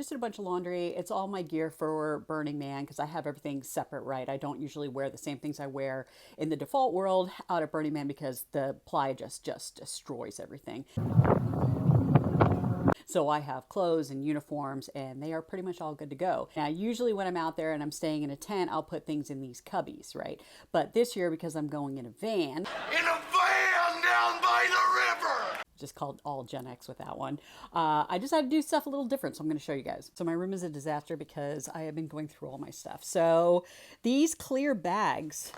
just did a bunch of laundry. It's all my gear for Burning Man because I have everything separate, right? I don't usually wear the same things I wear in the default world out at Burning Man because the ply just destroys everything. So I have clothes and uniforms and they are pretty much all good to go. Now, usually when I'm out there and I'm staying in a tent, I'll put things in these cubbies, right? But this year, because I'm going in a van. In a van down by the river! Just called all Gen X with that one. I just had to do stuff a little different, so I'm going to show you guys. So my room is a disaster because I have been going through all my stuff. So these clear bags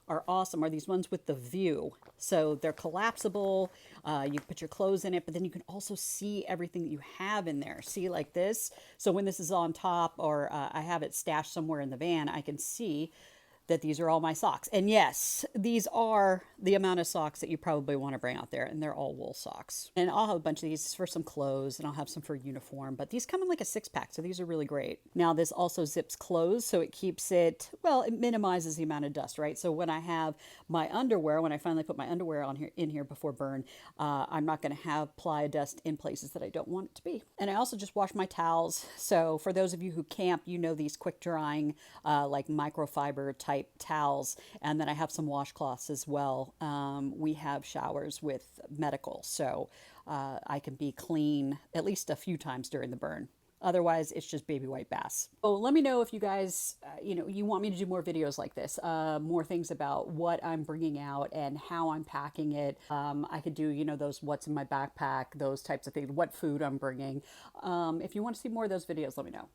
are awesome, are these ones with the view. So they're collapsible. You put your clothes in it, but then you can also see everything that you have in there. See, like this. So when this is on top or I have it stashed somewhere in the van, I can see that these are all my socks. And yes, these are the amount of socks that you probably want to bring out there, and they're all wool socks. And I'll have a bunch of these for some clothes, and I'll have some for uniform, but these come in like a 6-pack, so these are really great. Now, this also zips closed, so it keeps it, well, it minimizes the amount of dust, right? So when I have my underwear, when I finally put my underwear on here in here before burn, I'm not going to have ply dust in places that I don't want it to be. And I also just wash my towels. So for those of you who camp, you know these quick drying, like microfiber type towels, and then I have some washcloths as well. We have showers with medical, so I can be clean at least a few times during the burn. Otherwise, it's just baby white baths. So let me know if you guys, you want me to do more videos like this, more things about what I'm bringing out and how I'm packing it. I could do, those what's in my backpack, those types of things, what food I'm bringing. If you want to see more of those videos, let me know.